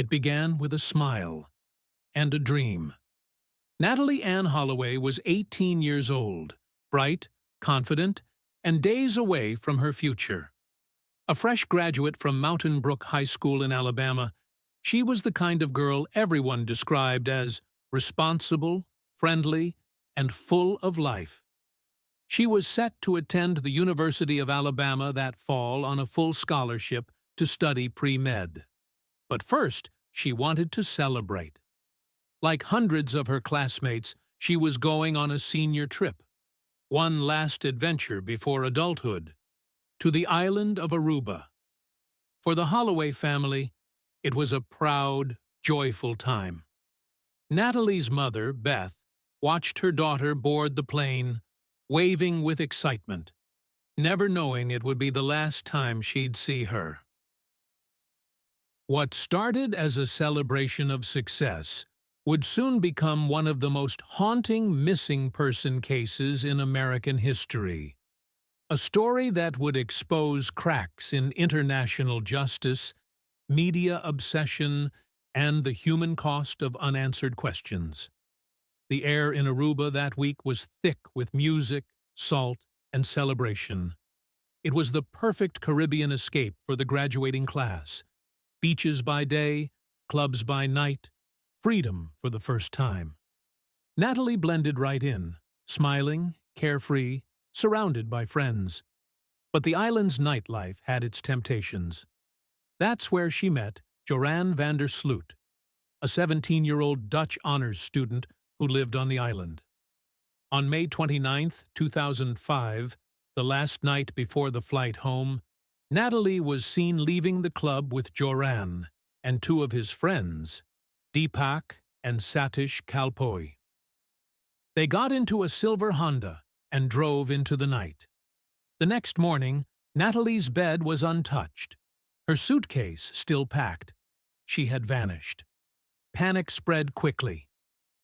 It began with a smile and a dream. Natalee Ann Holloway was 18 years old, bright, confident, and days away from her future. A fresh graduate from Mountain Brook High School in Alabama, she was the kind of girl everyone described as responsible, friendly, and full of life. She was set to attend the University of Alabama that fall on a full scholarship to study pre-med. But first, she wanted to celebrate. Like hundreds of her classmates, she was going on a senior trip, one last adventure before adulthood, to the island of Aruba. For the Holloway family, it was a proud, joyful time. Natalee's mother, Beth, watched her daughter board the plane, waving with excitement, never knowing it would be the last time she'd see her. What started as a celebration of success would soon become one of the most haunting missing person cases in American history. A story that would expose cracks in international justice, media obsession, and the human cost of unanswered questions. The air in Aruba that week was thick with music, salt, and celebration. It was the perfect Caribbean escape for the graduating class. Beaches by day, clubs by night, freedom for the first time. Natalee blended right in, smiling, carefree, surrounded by friends. But the island's nightlife had its temptations. That's where she met Joran van der Sloot, a 17-year-old Dutch honors student who lived on the island. On May 29, 2005, the last night before the flight home, Natalee was seen leaving the club with Joran and two of his friends, Deepak and Satish Kalpoi. They got into a silver Honda and drove into the night. The next morning, Natalee's bed was untouched, her suitcase still packed. She had vanished. Panic spread quickly.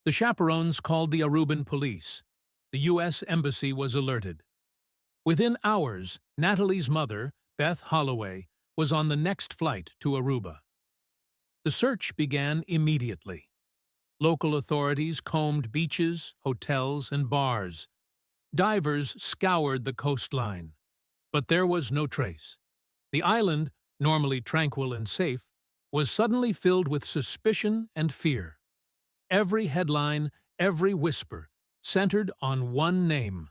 The chaperones called the Aruban police. The U.S. Embassy was alerted. Within hours, Natalee's mother, Beth Holloway, was on the next flight to Aruba. The search began immediately. Local authorities combed beaches, hotels, and bars. Divers scoured the coastline. But there was no trace. The island, normally tranquil and safe, was suddenly filled with suspicion and fear. Every headline, every whisper, centered on one name: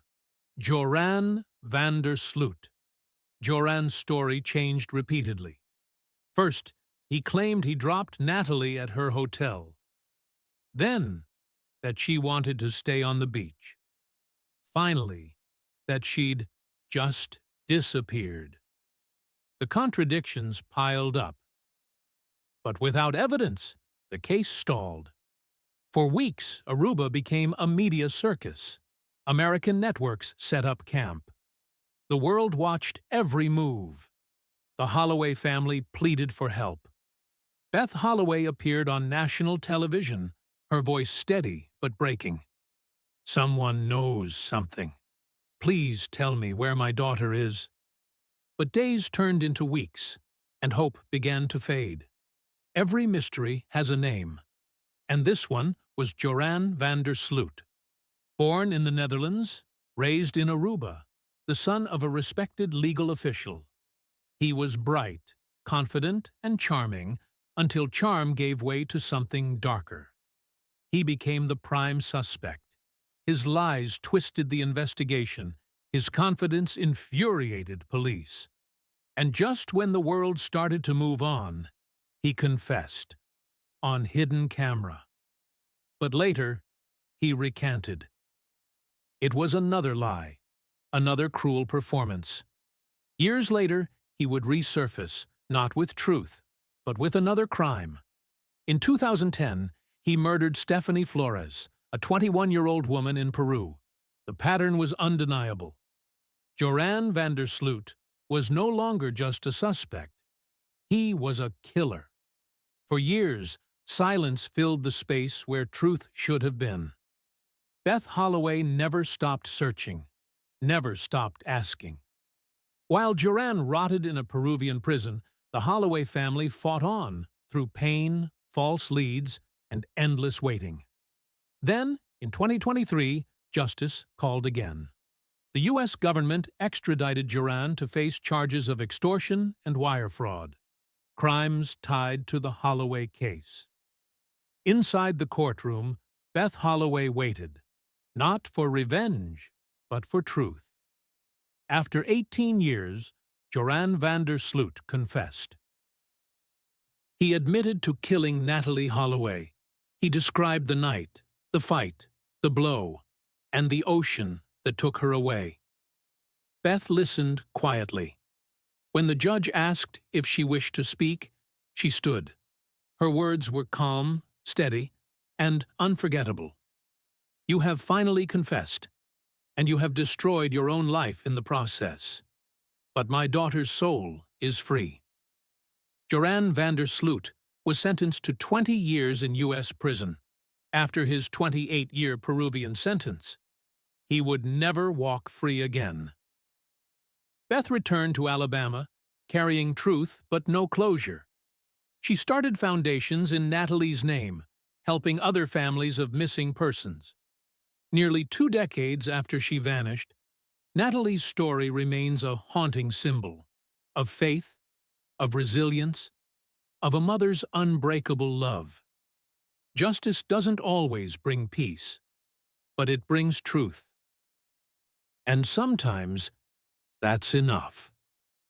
Joran van der Sloot. Joran's story changed repeatedly. First, he claimed he dropped Natalee at her hotel. Then, that she wanted to stay on the beach. Finally, that she'd just disappeared. The contradictions piled up. But without evidence, the case stalled. For weeks, Aruba became a media circus. American networks set up camp. The world watched every move. The Holloway family pleaded for help. Beth Holloway appeared on national television, her voice steady but breaking. "Someone knows something. Please tell me where my daughter is." But days turned into weeks, and hope began to fade. Every mystery has a name, and this one was Joran van der Sloot. Born in the Netherlands, raised in Aruba, the son of a respected legal official. He was bright, confident, and charming, until charm gave way to something darker. He became the prime suspect. His lies twisted the investigation. His confidence infuriated police. And just when the world started to move on, he confessed, on hidden camera. But later, he recanted. It was another lie, another cruel performance. Years later, he would resurface, not with truth, but with another crime. In 2010, he murdered Stephanie Flores, a 21-year-old woman in Peru. The pattern was undeniable. Joran van der Sloot was no longer just a suspect. He was a killer. For years, silence filled the space where truth should have been. Beth Holloway never stopped searching, never stopped asking. While Joran rotted in a Peruvian prison, the Holloway family fought on through pain, false leads, and endless waiting. Then, in 2023, justice called again. The U.S. government extradited Joran to face charges of extortion and wire fraud, crimes tied to the Holloway case. Inside the courtroom, Beth Holloway waited, not for revenge, but for truth. After 18 years, Joran van der Sloot confessed. He admitted to killing Natalee Holloway. He described the night, the fight, the blow, and the ocean that took her away. Beth listened quietly. When the judge asked if she wished to speak, she stood. Her words were calm, steady, and unforgettable. You have finally confessed, and you have destroyed your own life in the process. But my daughter's soul is free. Joran van der Sloot was sentenced to 20 years in U.S. prison. After his 28-year Peruvian sentence, he would never walk free again. Beth returned to Alabama, carrying truth but no closure. She started foundations in Natalee's name, helping other families of missing persons. Nearly 2 decades after she vanished, Natalee's story remains a haunting symbol of faith, of resilience, of a mother's unbreakable love. Justice doesn't always bring peace, but it brings truth. And sometimes that's enough.